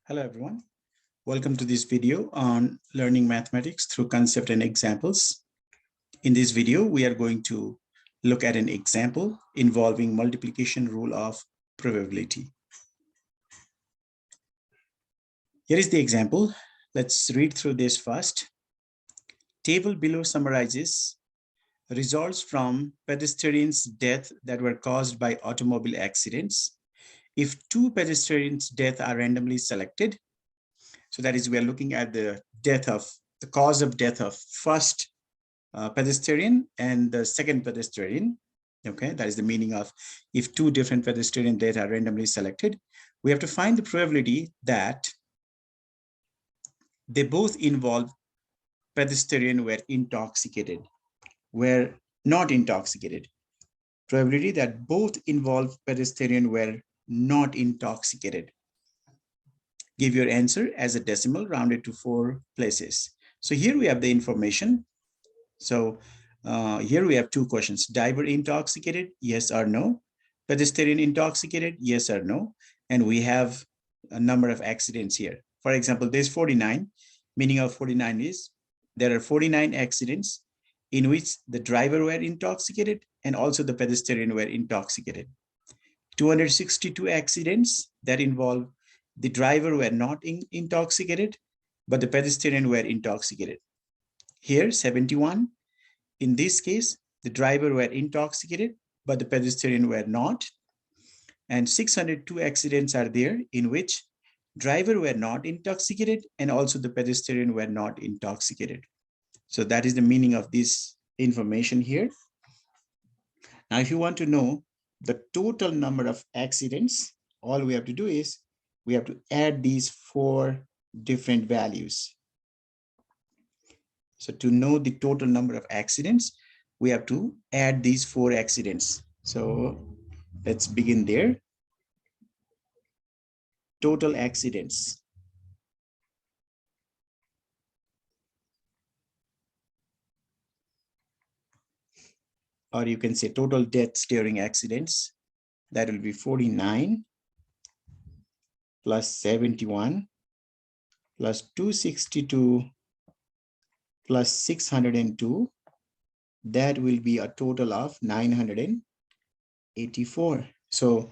Hello, everyone. Welcome to this video on learning mathematics through concept and examples. In this video, we are going to look at an example involving multiplication rule of probability. Here is the example. Let's read through this first. Table below summarizes results from pedestrians' death that were caused by automobile accidents. If two pedestrians' deaths are randomly selected, so that is, we are looking at the cause of death of first pedestrian and the second pedestrian. Okay, that is the meaning of if two different pedestrian deaths are randomly selected, we have to find the probability that they both involve pedestrian were intoxicated, were not intoxicated. Probability that both involve pedestrian were not intoxicated. Give your answer as a decimal rounded to 4 places. So here we have the information. So here we have two questions. Driver intoxicated, yes or no? Pedestrian intoxicated, yes or no? And we have a number of accidents here. For example, there's 49. Meaning of 49 is there are 49 accidents in which the driver were intoxicated and also the pedestrian were intoxicated. 262 accidents that involve the driver were not intoxicated, but the pedestrian were intoxicated. Here, 71. In this case, the driver were intoxicated, but the pedestrian were not. And 602 accidents are there in which driver were not intoxicated and also the pedestrian were not intoxicated. So that is the meaning of this information here. Now, if you want to know the total number of accidents, all we have to do is we have to add these 4 different values. So to know the total number of accidents, we have to add these 4 accidents. So let's begin there. Total accidents. Or you can say total deaths during accidents. That will be 49 plus 71 plus 262 plus 602. That will be a total of 984. So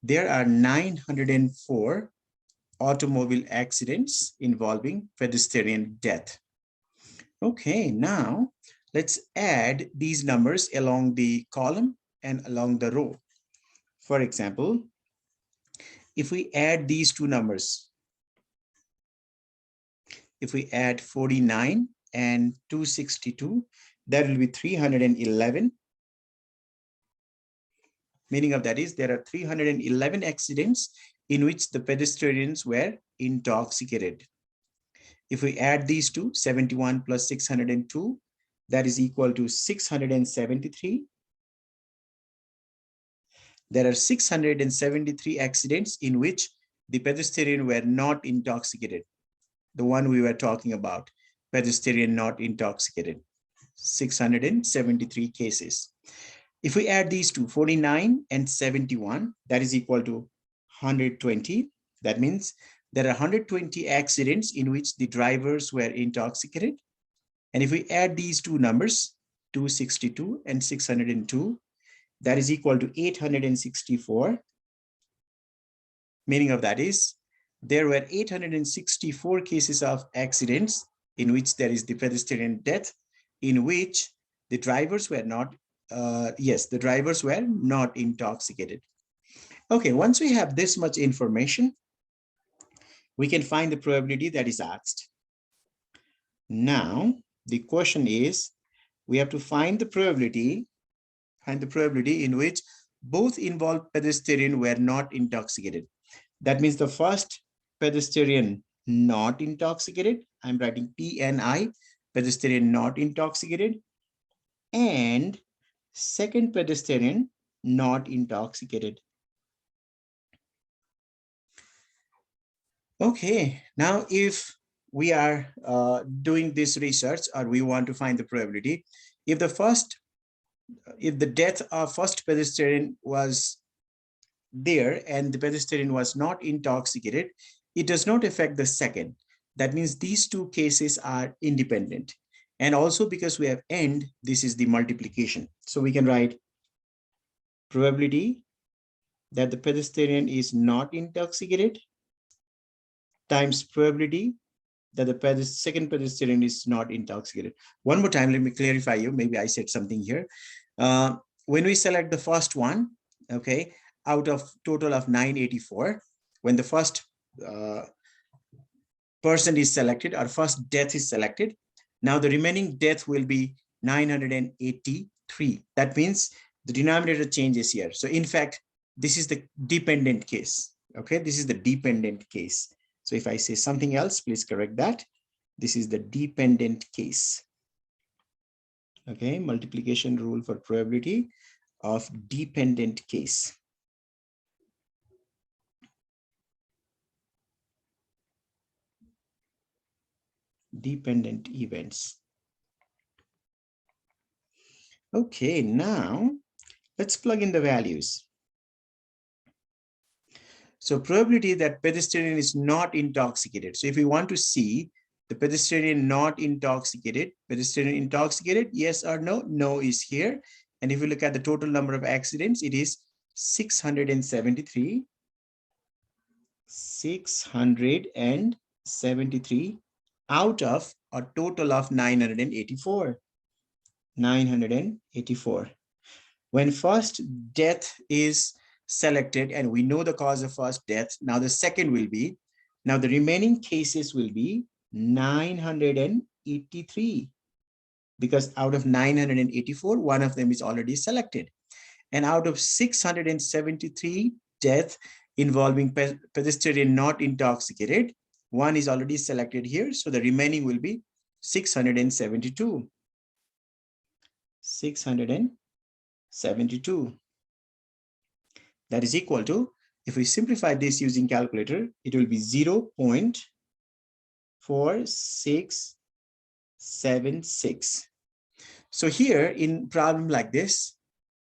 there are 904 automobile accidents involving pedestrian death. Okay, now let's add these numbers along the column and along the row. For example, if we add these two numbers, if we add 49 and 262, that will be 311. Meaning of that is there are 311 accidents in which the pedestrians were intoxicated. If we add these two, 71 plus 602, that is equal to 673. There are 673 accidents in which the pedestrian were not intoxicated. The one we were talking about, pedestrian not intoxicated, 673 cases. If we add these two, 49 and 71, that is equal to 120. That means there are 120 accidents in which the drivers were intoxicated. And if we add these two numbers, 262 and 602, that is equal to 864. Meaning of that is there were 864 cases of accidents in which there is the pedestrian death, in which the drivers were not, the drivers were not intoxicated. Okay, once we have this much information, we can find the probability that is asked. Now, the question is, we have to find the probability in which both involved pedestrian were not intoxicated. That means the first pedestrian not intoxicated, I'm writing PNI, pedestrian not intoxicated, and second pedestrian not intoxicated. Okay, now if we are doing this research or we want to find the probability, if the death of first pedestrian was there and the pedestrian was not intoxicated, it does not affect the second. That means these two cases are independent. And also because we have and, this is the multiplication. So we can write probability that the pedestrian is not intoxicated times probability that the second pedestrian is not intoxicated. One more time, let me clarify you. Maybe I said something here. When we select the first one, okay, out of total of 984, when the first person is selected, or first death is selected, now the remaining death will be 983. That means the denominator changes here. So in fact, this is the dependent case. Okay, this is the dependent case. So if I say something else, please correct that. This is the dependent case. Okay, multiplication rule for probability of dependent case. Dependent events. Okay, now let's plug in the values. So probability that pedestrian is not intoxicated. So if we want to see the pedestrian not intoxicated, pedestrian intoxicated, yes or no? No is here. And if we look at the total number of accidents, it is 673. 673 out of a total of 984. 984. When first death is selected and we know the cause of first death, now the second will be, now the remaining cases will be 983, because out of 984, one of them is already selected. And out of 673 death involving pedestrian not intoxicated, one is already selected here. So the remaining will be 672. 672. That is equal to, if we simplify this using calculator, it will be 0.4676. So here in problem like this,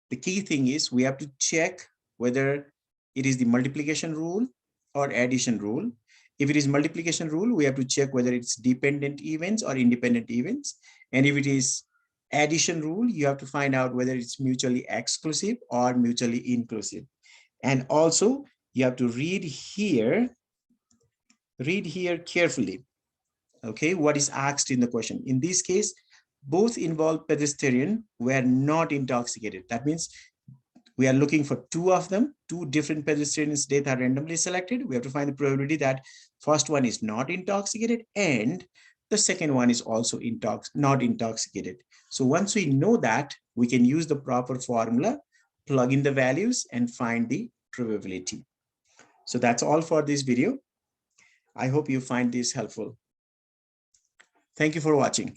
the key thing is we have to check whether it is the multiplication rule or addition rule. If it is multiplication rule, we have to check whether it's dependent events or independent events. And if it is addition rule, you have to find out whether it's mutually exclusive or mutually inclusive. And also you have to read here carefully, okay, what is asked in the question. In this case, both involved pedestrian were not intoxicated. That means we are looking for two of them, two different pedestrians' death are randomly selected. We have to find the probability that first one is not intoxicated and the second one is also not intoxicated. So once we know that, we can use the proper formula, plug in the values and find the probability. So that's all for this video. I hope you find this helpful. Thank you for watching.